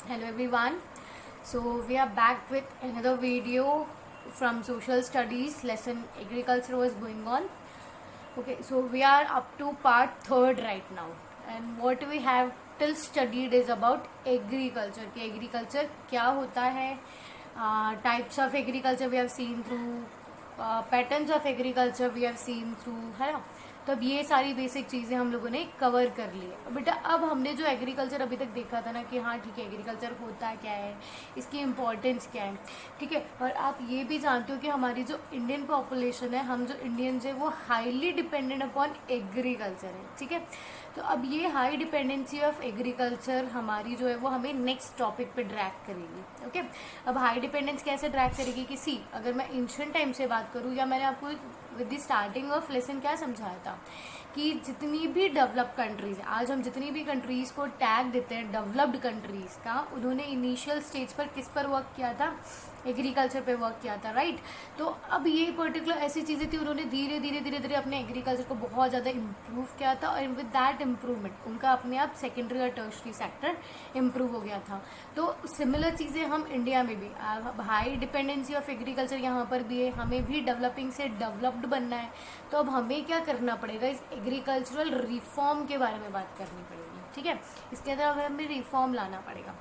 Hello everyone. So we are back with another video from social studies lesson agriculture was going on. Okay, so we are up to part third right now, and what we have till studied is about agriculture. कि agriculture क्या होता है, types of agriculture we have seen through, patterns of agriculture we have seen through, है ना. तो अब ये सारी बेसिक चीज़ें हम लोगों ने कवर कर ली है बेटा. अब हमने जो एग्रीकल्चर अभी तक देखा था ना कि हाँ ठीक है एग्रीकल्चर होता क्या है, इसकी इम्पोर्टेंस क्या है, ठीक है. और आप ये भी जानते हो कि हमारी जो इंडियन पॉपुलेशन है, हम जो इंडियंस है वो हाईली डिपेंडेंट अपॉन एग्रीकल्चर है, ठीक है. तो अब ये हाई डिपेंडेंसी ऑफ एग्रीकल्चर हमारी जो है वो हमें नेक्स्ट टॉपिक पे ड्रैग करेगी. ओके, अब हाई डिपेंडेंस कैसे ड्रैग करेगी कि सी अगर मैं एंशिएंट टाइम से बात करूँ, या मैंने आपको with the starting of lesson क्या समझाया था कि जितनी भी डेवलप कंट्रीज, आज हम जितनी भी कंट्रीज को टैग देते हैं डेवलप्ड कंट्रीज का, उन्होंने इनिशियल स्टेज पर किस पर वर्क किया था, एग्रीकल्चर पे वर्क किया था, राइट. तो अब ये पर्टिकुलर ऐसी चीज़ें थी, उन्होंने धीरे धीरे धीरे धीरे अपने एग्रीकल्चर को बहुत ज़्यादा इम्प्रूव किया था, और विद दैट इम्प्रूवमेंट उनका अपने आप सेकेंडरी और टर्शरी सेक्टर इम्प्रूव हो गया था. तो सिमिलर चीज़ें हम इंडिया में भी, हाई डिपेंडेंसी ऑफ एग्रीकल्चर यहाँ पर भी है, हमें भी डेवलपिंग से डेवलप्ड बनना है. तो अब हमें क्या करना पड़ेगा, इस एग्रीकल्चरल रिफॉर्म के बारे में बात करनी पड़ेगी, ठीक है. इसके अंदर हमें रिफॉर्म लाना पड़ेगा.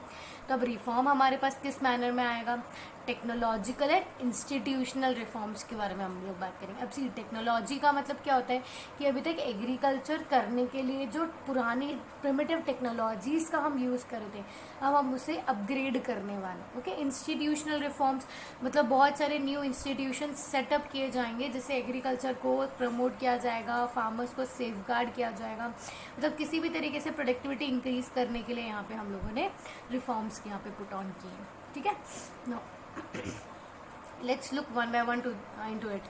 तो अब रिफॉर्म हमारे पास किस मैनर में आएगा, टेक्नोलॉजिकल एंड इंस्टीट्यूशनल रिफॉर्म्स के बारे में हम लोग बात करेंगे. अब सी टेक्नोलॉजी का मतलब क्या होता है कि अभी तक एग्रीकल्चर करने के लिए जो पुरानी प्रिमिटिव टेक्नोलॉजीज़ का हम यूज़ कर रहे थे, अब हम उसे अपग्रेड करने वाले. ओके, इंस्टीट्यूशनल रिफॉर्म्स मतलब बहुत सारे न्यू इंस्टीट्यूशन सेटअप किए जाएंगे जिससे एग्रीकल्चर को प्रमोट किया जाएगा, फार्मर्स को सेफगार्ड किया जाएगा. मतलब किसी भी तरीके से प्रोडक्टिविटी इंक्रीज करने के लिए यहाँ पे हम लोगों ने रिफॉर्म्स यहाँ पे पुट ऑन किए हैं, ठीक है. No let's look one by one into it.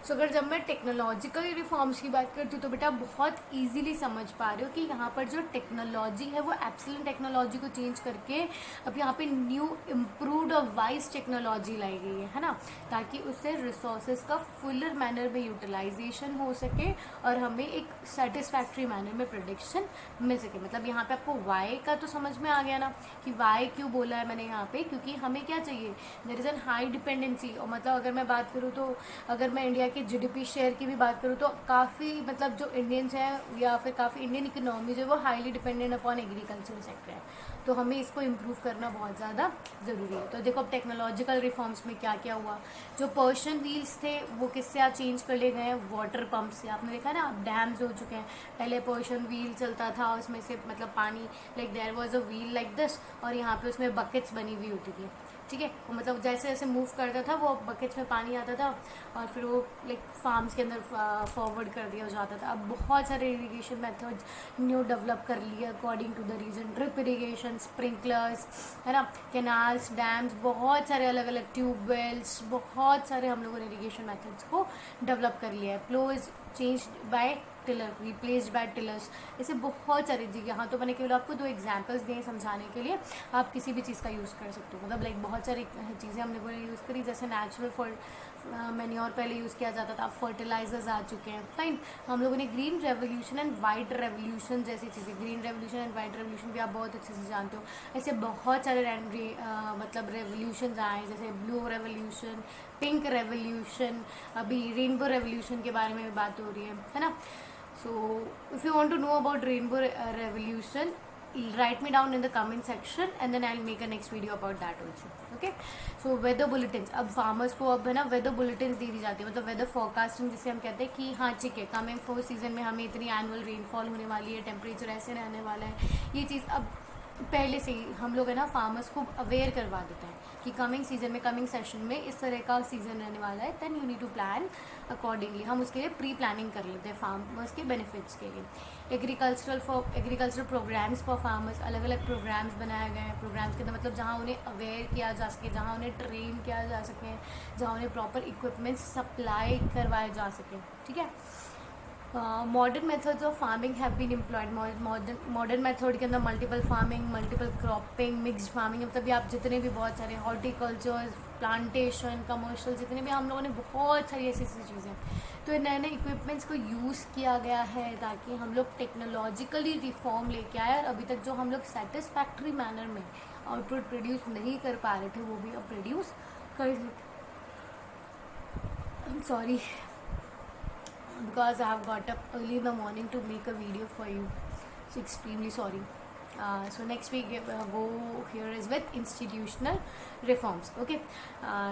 So अगर जब मैं टेक्नोलॉजिकल रिफॉर्म्स की बात करती हूँ तो बेटा बहुत इजीली समझ पा रहे हो कि यहाँ पर जो टेक्नोलॉजी है वो एब्सोल्यूट टेक्नोलॉजी को चेंज करके अब यहाँ पे न्यू इम्प्रूव्ड और वाइज टेक्नोलॉजी लाई गई है ना, ताकि उससे रिसोर्सेज का फुलर मैनर में यूटिलाइजेशन हो सके और हमें एक सेटिस्फैक्ट्री मैनर में प्रोडक्शन मिल सके. मतलब यहाँ पे आपको वाई का तो समझ में आ गया ना कि वाई क्यों बोला है मैंने यहाँ पे, क्योंकि हमें क्या चाहिए, there is an high dependency. और मतलब अगर मैं बात करूँ तो अगर मैं इंडिया के जीडीपी शेयर की भी बात करूँ तो काफ़ी मतलब जो इंडियंस हैं या फिर काफ़ी इंडियन इकोनॉमी जो है वो highly dependent upon agriculture sector है. तो हमें इसको इम्प्रूव करना बहुत ज़्यादा ज़रूरी है. तो देखो अब टेक्नोलॉजिकल रिफॉर्म्स में क्या क्या हुआ. जो पर्शियन व्हील्स थे वो किससे आप चेंज कर ले गए हैं, वाटर पंप से. आपने देखा ना अब डैम्स हो चुके हैं. पहले पर्शियन व्हील चलता था, उसमें से मतलब पानी like there was a wheel like this, और यहाँ पे उसमें बकेट्स बनी हुई होती थी, ठीक है. मतलब जैसे जैसे मूव करता था वो बकेट्स में पानी आता था और फिर वो लाइक फार्म्स के अंदर फॉरवर्ड कर दिया जाता था. अब बहुत सारे इरीगेशन मेथड्स न्यू डेवलप कर लिए according to the region. Drip irrigation, sprinklers, है ना, कैनाल्स, डैम्स, बहुत सारे अलग अलग ट्यूबवेल्स, बहुत सारे हम लोगों ने इरीगेशन मेथड्स को डेवलप कर लिया है. Plough is change by tiller, replaced by tillers. ऐसे बहुत सारी चीज़ें. यहाँ तो मैंने केवल आपको 2 एग्जांपल्स दिए समझाने के लिए, आप किसी भी चीज़ का यूज़ कर सकते हो. मतलब लाइक बहुत सारी चीज़ें हम लोगों ने यूज़ करी, जैसे नेचुरल मैन्योर पहले यूज़ किया जाता था, फर्टिलाइजर्स आ चुके हैं, फाइन. हम लोगों ने green revolution and white revolution जैसी चीज़ें, green revolution and white revolution भी आप बहुत अच्छे से जानते हो. ऐसे बहुत सारे मतलब रेवोल्यूशन आए, जैसे ब्लू रेवोल्यूशन, पिंक रेवोल्यूशन, अभी रेनबो रेवोल्यूशन के बारे में बात हो रही है ना. So if you want to know about rainbow revolution, write me down in the comment section and then I'll make a next video about that also. Okay, so weather bulletins. अब farmers को अब है ना weather bulletins दे दी जाती है, मतलब weather forecasting जिसे हम कहते हैं कि हाँ ठीक है कमिंग 4 सीजन में हमें इतनी एनुअल रेनफॉल होने वाली है, टेम्परेचर ऐसे रहने वाला है. ये चीज़ अब पहले से ही हम लोग है ना फार्मर्स को अवेयर करवा देते हैं कि कमिंग सीजन में, कमिंग सेशन में इस तरह का सीजन रहने वाला है, then you need to plan accordingly. हम उसके लिए प्री प्लानिंग कर लेते हैं फार्मर्स के बेनिफिट्स के लिए. एग्रीकल्चरल प्रोग्राम्स फॉर फार्मर्स, अलग अलग प्रोग्राम्स बनाए गए हैं. प्रोग्राम्स के अंदर मतलब जहाँ उन्हें अवेयर किया जा सके, जहाँ उन्हें ट्रेन किया जा सके, जहाँ उन्हें प्रॉपर इक्विपमेंट्स सप्लाई करवाए जा सके, ठीक है. Modern methods of farming have been employed. Modern method के अंदर multiple farming, multiple cropping, mixed farming, मतलब भी आप जितने भी बहुत सारे हॉर्टिकल्चर, प्लांटेशन, कमर्शियल, जितने भी हम लोगों ने बहुत सारी ऐसी ऐसी चीज़ें, तो ये नए नए इक्विपमेंट्स को यूज़ किया गया है ताकि हम लोग टेक्नोलॉजिकली रिफॉर्म लेके आए और अभी तक जो हम लोग सेटिस्फैक्ट्री मैनर में आउटपुट प्रोड्यूस नहीं कर पा रहे थे वो भी अब प्रोड्यूस कर. I'm sorry because I have got up early in the morning to make a video for you. So extremely sorry. So next week go here is with institutional reforms. Okay.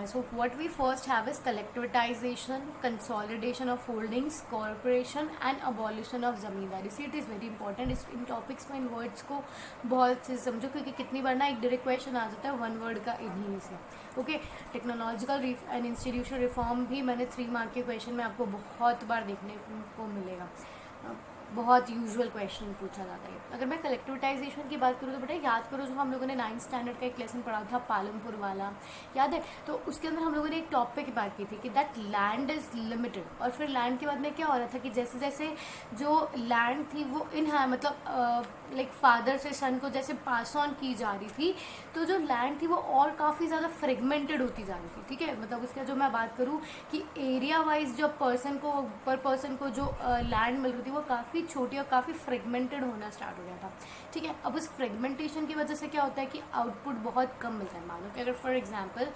So what we first have is collectivization, consolidation of holdings, corporation and abolition of zamindari. See, it is very important. इस इन topics में इन words को बहुत से समझो क्योंकि कितनी बार ना एक डायरेक्ट क्वेश्चन आ जाता है वन वर्ड का इन्हीं में से. Okay. Technological and institutional reform भी मैंने 3 मार्क के क्वेश्चन में आपको बहुत बार देखने को मिलेगा. बहुत यूजुअल क्वेश्चन पूछा जाता है. अगर मैं कलेक्टिविटाइजेशन की बात करूँ तो बेटा याद करो जो हम लोगों ने 9th स्टैंडर्ड का एक लेसन पढ़ा था पालमपुर वाला, याद है? तो उसके अंदर हम लोगों ने एक टॉपिक की बात की थी कि दैट लैंड इज लिमिटेड. और फिर लैंड के बाद में क्या हो रहा था कि जैसे जैसे जो लैंड थी वो मतलब लाइक फादर से सन को जैसे पास ऑन की जा रही थी तो जो लैंड थी वो और काफ़ी ज़्यादा फ्रेगमेंटेड होती जा रही थी. ठीक है, मतलब उसका जो मैं बात करूँ कि एरिया वाइज जो पर पर्सन को जो लैंड मिल रही थी वो काफ़ी छोटी और काफ़ी फ्रेगमेंटेड होना स्टार्ट हो गया था. ठीक है, अब उस फ्रेगमेंटेशन की वजह से क्या होता है कि आउटपुट बहुत कम मिलता है. मानो कि अगर फॉर एग्जांपल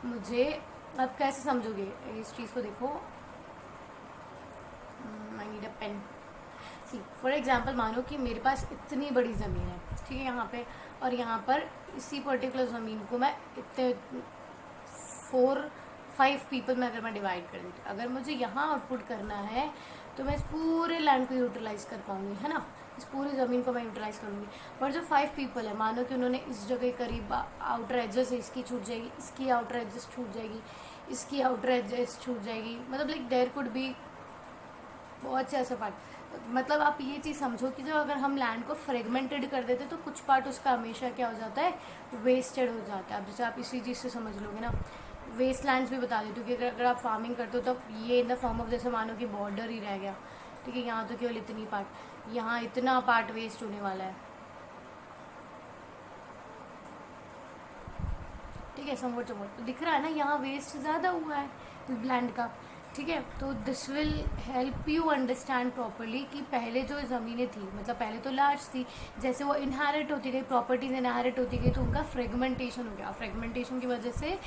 मुझे, आप कैसे समझोगे इस चीज़ को, देखो I need a pen. See for example मानो कि मेरे पास इतनी बड़ी ज़मीन है, ठीक है, यहाँ पे, और यहाँ पर इसी पर्टिकुलर ज़मीन को मैं इतने 4-5 पीपल में अगर मैं डिवाइड कर देती, अगर मुझे यहाँ आउटपुट करना है तो मैं इस पूरे लैंड को यूटिलाइज़ कर पाऊँगी, है ना, इस पूरी ज़मीन को मैं यूटिलाइज़ करूँगी. पर जो 5 पीपल है, मानो कि उन्होंने इस जगह करीब आउटर एजेस है, इसकी छूट जाएगी, इसकी आउटर एजेस छूट जाएगी, इसकी आउटर एजेस छूट जाएगी, मतलब लाइक देयर कुड बी बहुत से ऐसे पार्ट. मतलब आप ये चीज़ समझो कि जो अगर हम लैंड को फ्रेगमेंटेड कर देते तो कुछ पार्ट उसका हमेशा क्या हो जाता है, वेस्टेड हो जाता है. अब जैसे आप इसी चीज़ से समझ लोगे ना, वेस्ट लैंड्स भी बता देती हूँ कि अगर आप फार्मिंग करते हो तो ये इन द फॉर्म ऑफ जैसे मानो कि बॉर्डर ही रह गया, ठीक है, यहाँ तो केवल इतनी पार्ट, यहाँ इतना पार्ट वेस्ट होने वाला है. ठीक है, समवट तो दिख रहा है ना, यहाँ वेस्ट ज़्यादा हुआ है लैंड का. ठीक है, तो this will help you understand properly कि पहले जो ज़मीनें थी, मतलब पहले तो लार्ज थी, जैसे वो इनहेरिट होती गई, प्रॉपर्टीज इनहेरिट होती गई तो उनका फ्रेगमेंटेशन हो गया. फ्रेगमेंटेशन की वजह से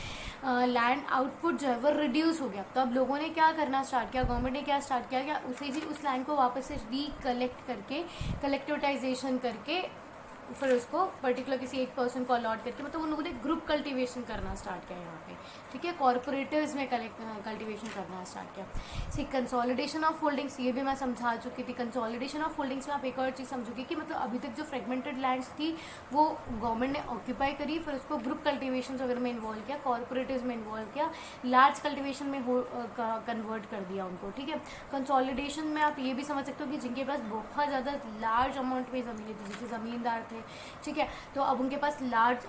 लैंड आउटपुट जो है वो रिड्यूस हो गया. तो अब लोगों ने क्या करना स्टार्ट किया, गवर्नमेंट ने क्या स्टार्ट किया, क्या उस लैंड को वापस से रिकलेक्ट करके, कलेक्टिविटाइजेशन करके, फिर उसको पर्टिकुलर किसी एक पर्सन को अलॉट करके, मतलब उन लोगों ने ग्रुप कल्टीवेशन करना स्टार्ट किया यहाँ पे. ठीक है, कॉर्पोरेटिव्स में कल्टीवेशन करना स्टार्ट किया. सी कंसोलिडेशन ऑफ होल्डिंग्स, ये भी मैं समझा चुकी थी. कंसोलिडेशन ऑफ होल्डिंग्स में आप एक और चीज़ समझोगे कि मतलब अभी तक जो फ्रेगमेंटेड लैंड्स थी वो गवर्नमेंट ने ऑक्यूपाई करी, फिर उसको ग्रुप कल्टिवेशन वगैरह में इन्वॉल्व किया, कॉर्पोरेटिव्स में इन्वॉल्व किया, लार्ज कल्टिवेशन में कन्वर्ट कर दिया उनको. ठीक है, कंसोलिडेशन में आप ये भी समझ सकते हो कि जिनके पास बहुत ज़्यादा लार्ज अमाउंट में ज़मीनें थी, जैसे ज़मींदार थे, ठीक है, तो अब उनके पास लार्ज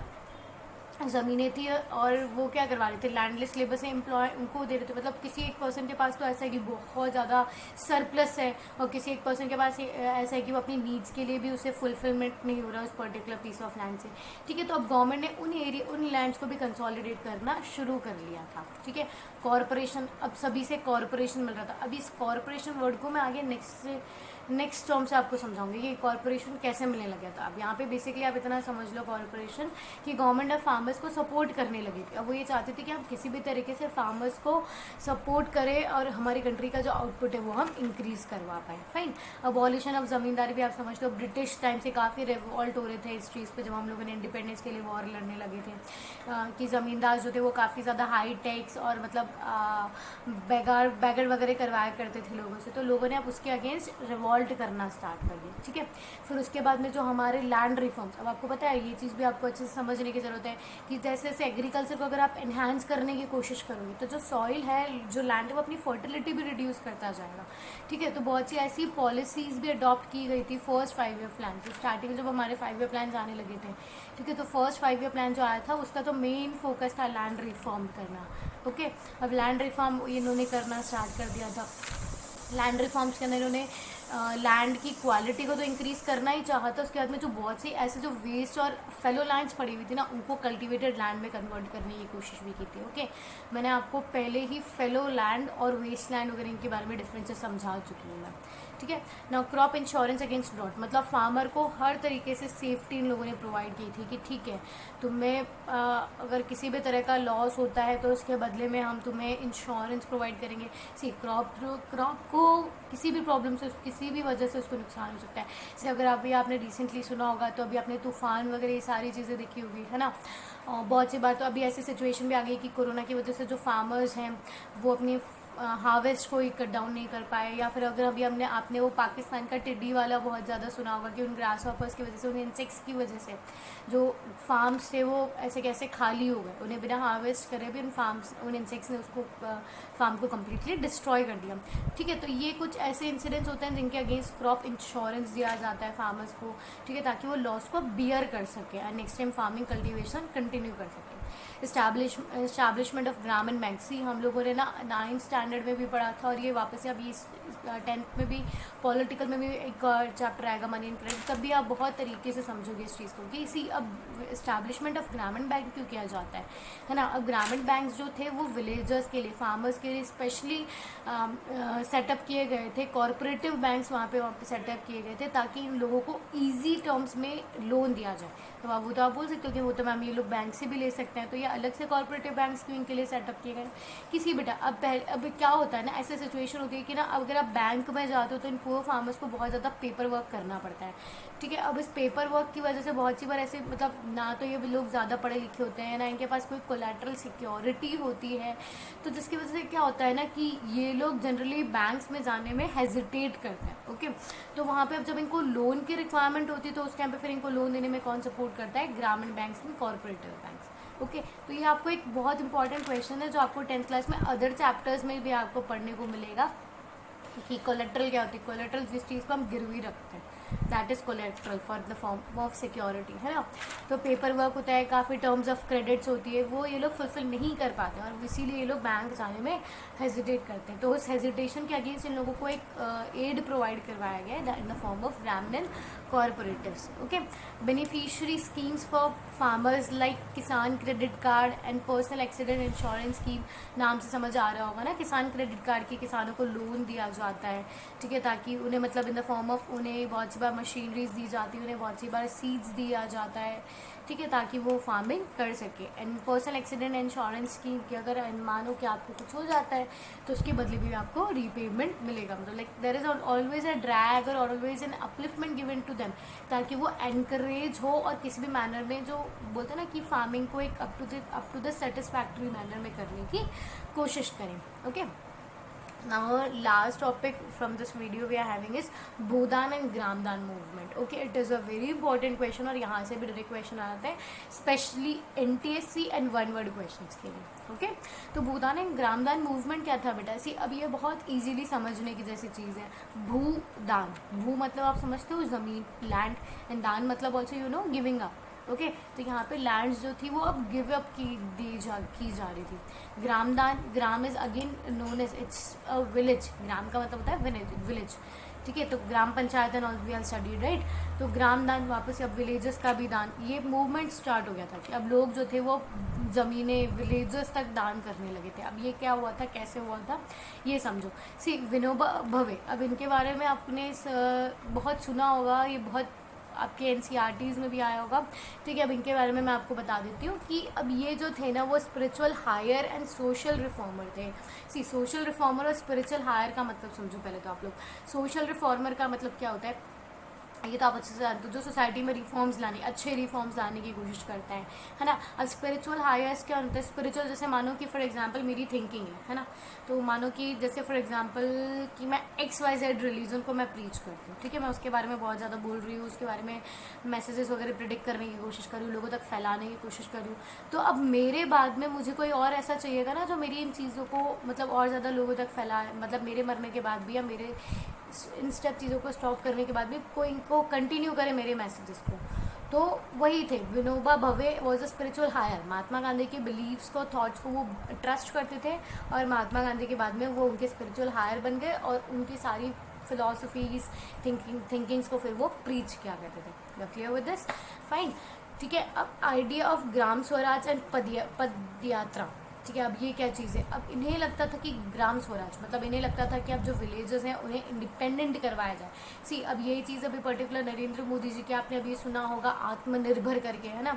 ज़मीनें थी और वो क्या करवा रहे थे, लैंडलेस लेबर से एम्प्लॉय उनको दे रहे थे. मतलब किसी एक पर्सन के पास तो ऐसा है कि बहुत ज़्यादा सरप्लस है और किसी एक पर्सन के पास ऐसा है कि वो अपनी नीड्स के लिए भी उसे फुलफिलमेंट नहीं हो रहा उस पर्टिकुलर पीस ऑफ लैंड से. ठीक है, तो अब गवर्नमेंट ने उन लैंड्स को भी कंसोलिडेट करना शुरू कर लिया था. ठीक है, कॉरपोरेशन, अब सभी से कॉरपोरेशन मिल रहा था. अभी इस कॉरपोरेशन वर्ड को मैं आगे नेक्स्ट टर्म से आपको समझाऊंगी कि कॉर्पोरेशन कैसे मिलने लगा था. अब यहाँ पे बेसिकली आप इतना समझ लो कॉर्पोरेशन कि गवर्नमेंट अब फार्मर्स को सपोर्ट करने लगी थी. अब वो ये चाहती थी कि हम किसी भी तरीके से फार्मर्स को सपोर्ट करें और हमारी कंट्री का जो आउटपुट है वो हम इंक्रीज़ करवा पाएँ. फाइन. अबॉलिशन ऑफ ज़मींदारी भी आप समझ लो, ब्रिटिश टाइम से काफ़ी रिवॉल्ट हो रहे थे इस चीज़ पर जब हम लोगों ने इंडिपेंडेंस के लिए वॉर लड़ने लगे थे कि ज़मींदार जो थे वो काफ़ी ज़्यादा हाई टैक्स और मतलब बैगर वगैरह करवाया करते थे लोगों से, तो लोगों ने अब उसके अगेंस्ट रिवॉल्ट करना स्टार्ट कर दिया. ठीक है, फिर उसके बाद में जो हमारे लैंड रिफॉर्म्स, अब आपको पता है ये चीज़ भी आपको अच्छे से समझने की ज़रूरत है कि जैसे जैसे एग्रीकल्चर को अगर आप एनहांस करने की कोशिश करोगे तो जो सॉइल है, जो लैंड है, वो अपनी फर्टिलिटी भी रिड्यूस करता जाएगा. ठीक है, तो बहुत सी ऐसी पॉलिसीज़ भी अडॉप्ट की गई थी फर्स्ट 5 ईयर प्लान से. स्टार्टिंग में जब हमारे 5 ईयर प्लान आने लगे थे, ठीक है, तो फर्स्ट 5 ईयर प्लान जो आया था उसका तो मेन फोकस था लैंड रिफॉर्म करना. ओके, अब लैंड रिफॉर्म इन्होंने करना स्टार्ट कर दिया था. लैंड रिफॉर्म्स के अंदर इन्होंने लैंड की क्वालिटी को तो इंक्रीज़ करना ही चाहा था। उसके बाद में जो बहुत सी ऐसे जो वेस्ट और फेलो लैंड्स पड़ी हुई थी ना, उनको कल्टिवेटेड लैंड में कन्वर्ट करने की कोशिश भी की थी। ओके, मैंने आपको पहले ही फेलो लैंड और वेस्ट लैंड वगैरह इनके बारे में डिफरेंसेस समझा चुकी हूँ मैं, ठीक है ना। क्रॉप इंश्योरेंस अगेंस्ट ड्रॉट, मतलब फार्मर को हर तरीके से सेफ्टी इन लोगों ने प्रोवाइड की थी कि ठीक है, तुम्हें अगर किसी भी तरह का लॉस होता है तो उसके बदले में हम तुम्हें इंश्योरेंस प्रोवाइड करेंगे। सी क्रॉप को किसी भी प्रॉब्लम से, किसी भी वजह से उसको नुकसान हो सकता है। जैसे अगर अभी आपने रिसेंटली सुना होगा तो अभी आपने तूफान वगैरह ये सारी चीज़ें देखी होगी, है ना। बहुत सी बार तो अभी ऐसी सिचुएशन भी आ गई कि कोरोना की वजह से जो फार्मर्स हैं वो अपनी हार्वेस्ट को ही कट डाउन नहीं कर पाए, या फिर अगर अभी आपने वो पाकिस्तान का टिड्डी वाला बहुत ज़्यादा सुना होगा कि उन ग्रास हॉपर्स की वजह से, उन इंसेक्ट्स की वजह से जो फार्म्स थे वो ऐसे कैसे खाली हो गए, उन्हें बिना हार्वेस्ट करे भी उन इंसेक्ट्स ने उसको फार्म को कम्प्लीटली डिस्ट्रॉय कर दिया, ठीक है। तो ये कुछ ऐसे इंसिडेंट्स होते हैं जिनके अगेंस्ट क्रॉप इंश्योरेंस दिया जाता है फार्मर्स को, ठीक है, ताकि वो लॉस को बियर कर सके और next time farming cultivation continue कर सके। इस्टेब्लिशमेंट ऑफ ग्रामीण बैंक, सी हम लोगों ने ना 9th स्टैंडर्ड में भी पढ़ा था, और ये वापस से अभी 10th में भी पॉलिटिकल में भी एक चैप्टर आएगा मनी एंड क्रेडिट, तब भी आप बहुत तरीके से समझोगे इस चीज़ को कि इसी अब इस्टेब्लिशमेंट ऑफ ग्रामीण बैंक क्यों किया जाता है ना। अब ग्रामीण बैंक जो थे वो विलेजर्स के लिए, फार्मर्स के लिए स्पेशली सेटअप किए गए थे। कॉरपोरेटिव बैंक्स वहाँ पे सेटअप किए गए थे ताकि इन लोगों को ईजी टर्म्स में लोन दिया जाए। तो आप बोल सकते हो कि वो तो मैम ये लोग बैंक से भी ले सकते हैं, तो ये अलग से कॉर्पोरेटिव बैंक्स क्यों इनके लिए सेटअप किए गए किसी बेटा। अब क्या होता है ना, ऐसे सिचुएशन होती है कि ना अगर आप बैंक में जाते हो तो इन पुअर फार्मर्स को बहुत ज़्यादा पेपर वर्क करना पड़ता है, ठीक है। अब इस पेपर वर्क की वजह से बहुत सी बार ऐसे मतलब ना तो ये लोग ज़्यादा पढ़े लिखे होते हैं, ना इनके पास कोई कोलैटरल सिक्योरिटी होती है, तो जिसकी वजह से क्या होता है ना कि ये लोग जनरली बैंक्स में जाने में हेजिटेट करते हैं। ओके, तो वहाँ पे अब जब इनको लोन की रिक्वायरमेंट होती है तो उस टाइम पे फिर इनको लोन देने में कौन सपोर्ट करता है, ग्रामीण banks and corporative banks. Okay, तो ये आपको एक बहुत इंपॉर्टेंट क्वेश्चन है जो आपको 10th क्लास में अदर चैप्टर्स में भी आपको पढ़ने को मिलेगा कि कोलेट्रल क्या होती है। कोलेट्रल जिस चीज़ को हम गिरवी रखते हैं, that is collateral for the form of security, है ना। तो पेपर वर्क होता है, काफ़ी टर्म्स ऑफ क्रेडिट्स होती है, वो ये लोग फुलफिल नहीं कर पाते और इसीलिए ये लोग बैंक जाने में हेजिटेट करते हैं। तो उस हेजिटेशन के अगेंस्ट इन लोगों को एक एड प्रोवाइड करवाया गया है इन द फॉर्म ऑफ ग्रामीण cooperatives. Okay, beneficiary schemes for farmers like Kisan credit card and personal accident insurance scheme, नाम से समझ आ रहा होगा ना, किसान क्रेडिट कार्ड की किसानों को लोन दिया जाता है, ठीक है, ताकि उन्हें मतलब इन द फॉर्म ऑफ उन्हें बहुत सी बार मशीनरीज दी जाती है, उन्हें बहुत सी बार सीड्स दिया जाता है, ठीक है, ताकि वो फार्मिंग कर सके। And personal accident insurance scheme की अगर मानो कि आपको कुछ हो जाता है तो उसके बदले भी आपको रीपेमेंट मिलेगा, मतलब like there is always a drag और always an upliftment given to them, ताकि वो एनकरेज हो और किसी भी मैनर में जो बोलते हैं ना कि फार्मिंग को एक up to the satisfactory manner में करने की कोशिश करें। Okay, now last topic from this video we are having is Bhoodan and Gramdan movement. Okay, it is a very important question और यहाँ से भी डायरेक्ट क्वेश्चन आते हैं specially NTSC and one word questions के लिए। ओके, तो भूदान and Gramdan movement क्या था बेटा, सी अब ये बहुत इजीली समझने की जैसी चीज़ है। भूदान, भू मतलब आप समझते हो ज़मीन, लैंड, एंड दान मतलब also you know giving up. Okay, तो यहाँ पे लैंड्स जो थी वो अब गिव अप की जा रही थी। Gramdan, gram is again known as it's a village, ग्राम का मतलब होता है विलेज, ठीक है, तो gram panchayat and all we are studied right. तो ग्रामदान वापस अब विलेजेस का भी दान, ये मूवमेंट स्टार्ट हो गया था कि अब लोग जो थे वो ज़मीनें विलेजेस तक दान करने लगे थे। अब ये क्या हुआ था, कैसे हुआ था, ये समझो। सी विनोबा भवे, अब इनके बारे में आपने बहुत सुना होगा, ये बहुत आपके NCERTs में भी आया होगा, ठीक है। अब इनके बारे में मैं आपको बता देती हूँ कि अब ये जो थे ना वो spiritual higher and social reformer थे। सी सोशल रिफॉर्मर और स्पिरिचुअल हायर का मतलब समझो पहले तो आप लोग। सोशल रिफॉर्मर का मतलब क्या होता है, ये तो आप अच्छे से जानते हो, जो सोसाइटी में रिफॉर्म्स लाने, अच्छे रिफॉर्म्स लाने की कोशिश करते हैं, है ना। अब स्पिरिचुअल हायर्स क्या होता है, स्पिरिचुअल जैसे मानो कि फॉर एग्जांपल मेरी थिंकिंग है ना, तो मानो कि जैसे फॉर एग्जांपल कि मैं XYZ रिलीजन को मैं प्रीच करती हूँ, ठीक है, मैं उसके बारे में बहुत ज़्यादा बोल रही हूँ, उसके बारे में मैसेजेस वगैरह प्रिडिक्ट करने की कोशिश कर रही हूँ, लोगों तक फैलाने की कोशिश कर रही हूँ। तो अब मेरे बाद में मुझे कोई और ऐसा चाहिएगा ना जो मेरी इन चीज़ों को मतलब और ज़्यादा लोगों तक फैलाए, मतलब मेरे मरने के बाद भी या मेरे इन स्टेप चीज़ों को स्टॉप करने के बाद भी कोई इनको कंटिन्यू करे मेरे मैसेजेस को। तो वही थे, Vinoba Bhave was a spiritual higher. Mahatma Gandhi के बिलीव्स को, थॉट्स को वो ट्रस्ट करते थे, और महात्मा गांधी के बाद में वो उनके स्पिरिचुअल हायर बन गए, और उनकी सारी फिलोसफीज, थिंकिंग्स को फिर वो प्रीच किया करते थे। You clear with this? Fine, ठीक है। अब idea of Gram Swaraj and padyatra, ठीक है। अब ये क्या चीज़ है? अब इन्हें लगता था कि ग्राम स्वराज मतलब इन्हें लगता था कि अब जो विलेजेस हैं उन्हें इंडिपेंडेंट करवाया जाए। सी, अब यही चीज़ अभी पर्टिकुलर नरेंद्र मोदी जी के, आपने अभी सुना होगा आत्मनिर्भर करके, है ना,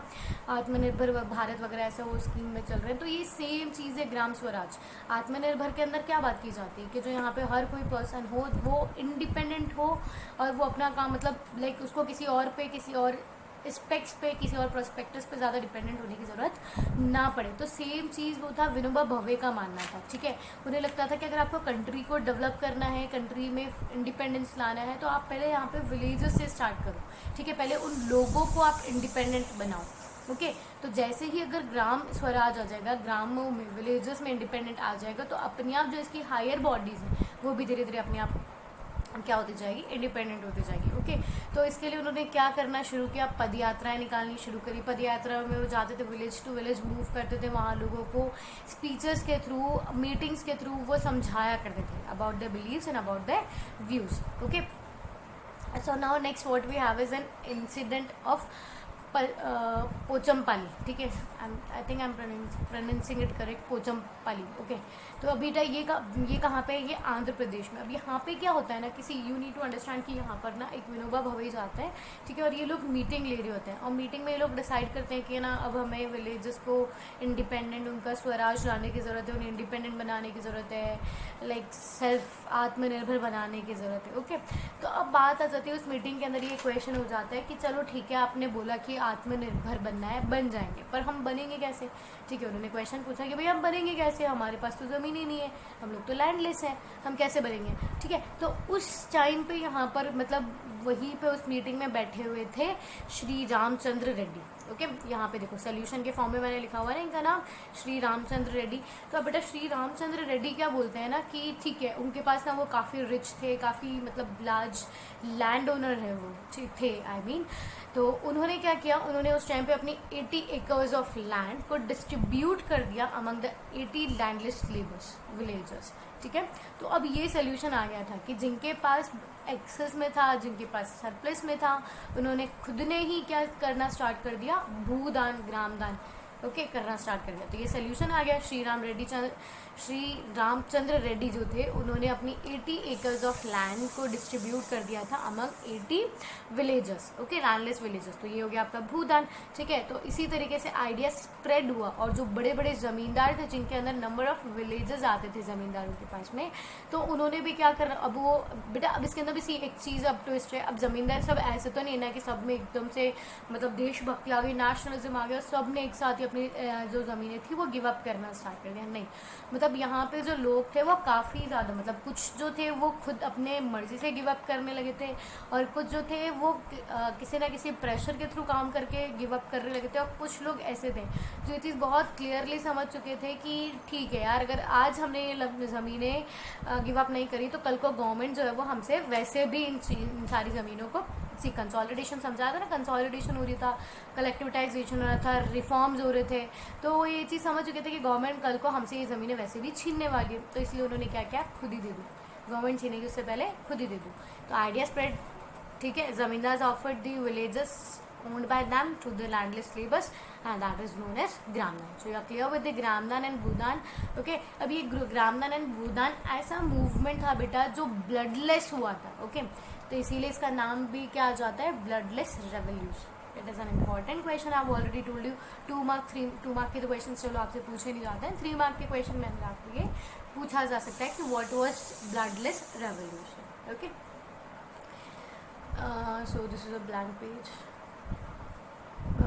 आत्मनिर्भर भारत वगैरह ऐसा वो स्कीम में चल रहे हैं। तो ये सेम चीज़ है ग्राम स्वराज। आत्मनिर्भर के अंदर क्या बात की जाती है कि जो यहाँ पे हर कोई पर्सन हो वो इंडिपेंडेंट हो, और वो अपना काम मतलब लाइक उसको किसी और पे, किसी और स्पेक्ट्स पे, किसी और प्रोस्पेक्टस पे ज़्यादा डिपेंडेंट होने की ज़रूरत ना पड़े। तो सेम चीज़ वो था, विनोबा भावे का मानना था, ठीक है। उन्हें लगता था कि अगर आपको कंट्री को डेवलप करना है, कंट्री में इंडिपेंडेंस लाना है, तो आप पहले यहाँ पे विलेजेस से स्टार्ट करो, ठीक है। पहले उन लोगों को आप इंडिपेंडेंट बनाओ, ओके। तो जैसे ही अगर ग्राम स्वराज आ जाएगा, ग्रामों में, विलेजेस में इंडिपेंडेंट आ जाएगा, तो अपने आप जो इसकी हायर बॉडीज़ हैं वो भी धीरे धीरे अपने आप क्या होती जाएगी, इंडिपेंडेंट होती जाएगी, ओके। तो इसके लिए उन्होंने क्या करना शुरू किया, पद यात्राएं निकालनी शुरू करी। पद यात्रा में वो जाते थे, विलेज टू विलेज मूव करते थे, वहाँ लोगों को स्पीचेस के थ्रू, मीटिंग्स के थ्रू वो समझाया करते थे about the believes and about the views, okay. So now next what we have is an incident of Pochampally, ठीक है। I think I am pronouncing it correct, Pochampally, okay. तो अभी ये कहाँ पे है? ये आंध्र प्रदेश में। अब यहाँ पे क्या होता है ना, किसी यू नीड टू अंडरस्टैंड कि यहाँ पर ना एक विनोबा भावे जाता है, ठीक है, और ये लोग मीटिंग ले रहे होते हैं, और मीटिंग में ये लोग डिसाइड करते हैं कि ना अब हमें विलेजेस को इंडिपेंडेंट, उनका स्वराज लाने की ज़रूरत है, उन्हें इंडिपेंडेंट बनाने की ज़रूरत है, लाइक सेल्फ आत्मनिर्भर बनाने की ज़रूरत है, ओके। तो अब बात आ जाती है उस मीटिंग के अंदर, ये क्वेश्चन हो जाता है कि चलो ठीक है, आपने बोला कि आत्मनिर्भर बनना है, बन जाएंगे, पर हम बनेंगे कैसे, ठीक है। उन्होंने क्वेश्चन पूछा कि भाई हम बनेंगे कैसे, हमारे पास तो ज़मीन ही नहीं है, हम लोग तो लैंडलेस हैं, हम कैसे बनेंगे, ठीक है। तो उस टाइम पे यहाँ पर मतलब वहीं पे उस मीटिंग में बैठे हुए थे श्री रामचंद्र रेड्डी, ओके। यहाँ पे देखो सोल्यूशन के फॉर्म में मैंने लिखा हुआ है ना इनका नाम, श्री रामचंद्र रेड्डी। तो अब बेटा श्री रामचंद्र रेड्डी क्या बोलते हैं ना कि ठीक है, उनके पास ना वो काफ़ी रिच थे, काफ़ी मतलब लार्ज लैंड ओनर है वो, थे आई मीन। तो उन्होंने क्या किया, उन्होंने उस टाइम पे अपनी 80 एकर्स ऑफ लैंड को डिस्ट्रीब्यूट कर दिया among the 80 landless labours, villagers, ठीक है। तो अब ये सोल्यूशन आ गया था कि जिनके पास एक्सेस में था, जिनके पास सरप्लस में था, उन्होंने खुद ने ही क्या करना स्टार्ट कर दिया, भूदान, ग्रामदान, ओके, करना स्टार्ट कर दिया। तो ये सोल्यूशन आ गया। श्री रामचंद्र रेड्डी जो थे, उन्होंने अपनी 80 एकर्स ऑफ लैंड को डिस्ट्रीब्यूट कर दिया था among 80 villagers, okay, landless villagers. तो ये हो गया आपका भूदान, ठीक है। तो इसी तरीके से आइडिया स्प्रेड हुआ, और जो बड़े बड़े ज़मींदार थे, जिनके अंदर नंबर ऑफ विलेजेस आते थे ज़मींदारों के पास में, तो उन्होंने भी क्या करना, अब वो बेटा अब इसके अंदर भी एक चीज़ अब ट्विस्ट है। अब ज़मींदार सब ऐसे तो नहीं है ना कि सब में एकदम से मतलब देशभक्ति आ गई, नेशनलिज्म आ गया, सब ने एक साथ ही अपनी जो ज़मीनें थी वो गिव अप करना स्टार्ट कर दिया, नहीं। मतलब यहाँ पे जो लोग थे वो काफ़ी ज़्यादा, मतलब कुछ जो थे वो खुद अपने मर्जी से गिव अप करने लगे थे, और कुछ जो थे वो किसी ना किसी प्रेशर के थ्रू काम करके गिव अप करने लगे थे, और कुछ लोग ऐसे थे जो ये चीज़ बहुत क्लियरली समझ चुके थे कि ठीक है यार, अगर आज हमने ये ज़मीनें गिव अप नहीं करी तो कल को गवर्नमेंट जो है वो हमसे वैसे भी इन सारी ज़मीनों को, सी कंसोलिडेशन समझाया था ना, कंसोलिडेशन हो रही था, कलेक्टिविटाइजेशन हो रहा था, रिफॉर्म्स हो रहे थे, तो वो ये चीज़ समझ चुके थे कि गवर्नमेंट कल को हमसे ये ज़मीनें वैसे भी छीनने वाली है, तो इसलिए उन्होंने क्या किया, खुद ही दे दूँ, गवर्नमेंट छीनेगी उससे पहले खुद ही दे दूँ। तो आइडिया स्प्रेड, ठीक है। Zamindars offered the villages owned by them to the landless laborers and that is known as Gramdan. So you are clear with the Gramdan and Bhoodan, okay. अब ये ग्रामदान एंड भूदान ऐसा मूवमेंट था बेटा जो ब्लडलेस हुआ था, ओके। तो इसीलिए इसका नाम भी क्या आ जाता है, bloodless revolution. It is an important question, I already told you. 2 mark 2 mark के तो क्वेश्चन चलो आपसे पूछे नहीं जाते हैं, 3 मार्क के क्वेश्चन में आपको ये पूछा जा सकता है कि what was bloodless revolution, okay. So this is a blank page.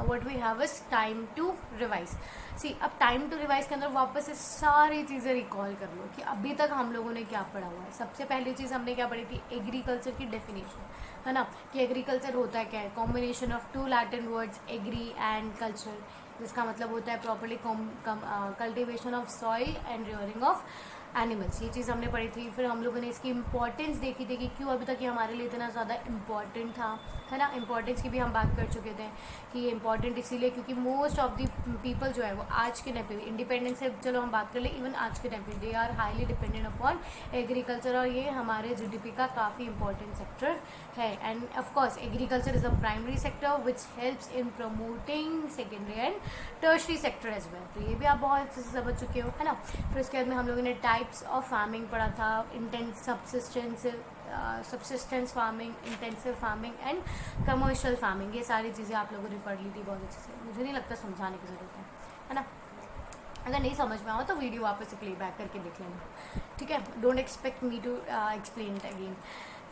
what we have is time to revise। सी, अब टाइम टू रिवाइज के अंदर वापस से सारी चीज़ें रिकॉल कर लो कि अभी तक हम लोगों ने क्या पढ़ा हुआ है। सबसे पहली चीज़ हमने क्या पढ़ी थी, एग्रीकल्चर की डेफिनेशन, है ना, कि एग्रीकल्चर होता क्या है, combination of 2 Latin words agri and culture, जिसका मतलब होता है properly cultivation of soil and rearing of animals, ये चीज़ हमने पढ़ी थी। फिर हम लोगों ने इसकी इम्पोर्टेंस देखी थी कि क्यों अभी तक ये हमारे लिए इतना ज़्यादा इम्पॉर्टेंट था, है ना। इम्पोर्टेंस की भी हम बात कर चुके थे कि ये इम्पॉर्टेंट इसीलिए क्योंकि मोस्ट ऑफ द पीपल जो है वो आज के टाइम पे, इंडिपेंडेंस से चलो हम बात कर ले, इवन आज के टाइम पे they are highly dependent upon agriculture, और ये हमारे जीडीपी का काफ़ी इंपॉर्टेंट सेक्टर है। And of course agriculture is a primary sector which helps in promoting secondary and tertiary sector as well. तो ये भी आप बहुत अच्छे से समझ चुके हो, है ना। फिर उसके बाद में हम लोगों ने टाइप्स ऑफ फार्मिंग पढ़ा था, intense subsistence farming, intensive farming and commercial farming. ये सारी चीज़ें आप लोगों ने पढ़ ली थी बहुत अच्छे से, मुझे नहीं लगता समझाने की ज़रूरत है ना। अगर नहीं समझ में आओ तो वीडियो वापस से प्ले बैक करके देख लेना, ठीक है। Don't expect me to explain it again.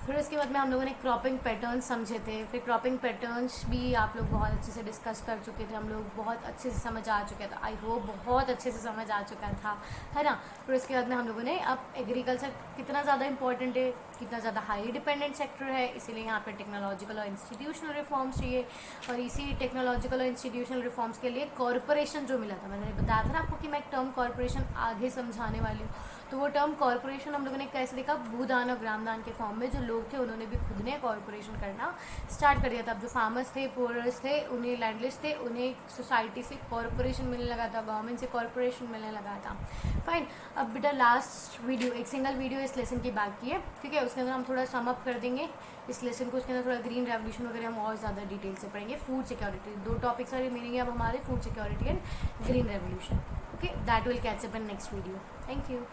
फिर उसके बाद में हम लोगों ने क्रॉपिंग पैटर्न्स समझे थे। फिर क्रॉपिंग पैटर्न्स भी आप लोग बहुत अच्छे से डिस्कस कर चुके थे, हम लोग बहुत अच्छे से समझ आ चुका था, आई होप बहुत अच्छे से समझ आ चुका था, है ना। फिर उसके बाद में हम लोगों ने अब एग्रीकल्चर कितना ज़्यादा इंपॉर्टेंट है, कितना ज़्यादा हाई डिपेंडेंट सेक्टर है, इसीलिए यहाँ पे टेक्नोलॉजिकल और इंस्टीट्यूशनल रिफॉर्म्स चाहिए। और इसी टेक्नोलॉजिकल और इंस्टीट्यूशनल रिफॉर्म्स के लिए कॉरपोरेशन जो मिला था, मैंने बताया था ना आपको कि मैं एक टर्म कॉरपोरेशन आगे समझाने वाली हूँ। तो वो टर्म कॉरपोरेशन हम लोगों ने कैसे देखा, भूदान और ग्रामदान के फॉर्म में जो लोग थे उन्होंने भी खुद ने कॉरपोरेशन करना स्टार्ट कर दिया था। अब जो फार्मर्स थे, पुअरर्स थे, उन्हें लैंडलेस थे, उन्हें सोसाइटी से कॉरपोरेशन मिलने लगा था, गवर्नमेंट से कॉरपोरेशन मिलने लगा था। फाइन। अब बेटा लास्ट वीडियो, एक सिंगल वीडियो इस लेसन की बाकी है, ठीक है। उसके अंदर हम थोड़ा सम अप कर देंगे इस लेसन को, उसके अंदर थोड़ा ग्रीन रेवोल्यूशन वगैरह हम और ज़्यादा डिटेल से पढ़ेंगे। फूड सिक्योरिटी, 2 टॉपिक्स और रिमेनिंग है अब हमारे, food security and green revolution. Okay, that will catch up in next video. Thank you.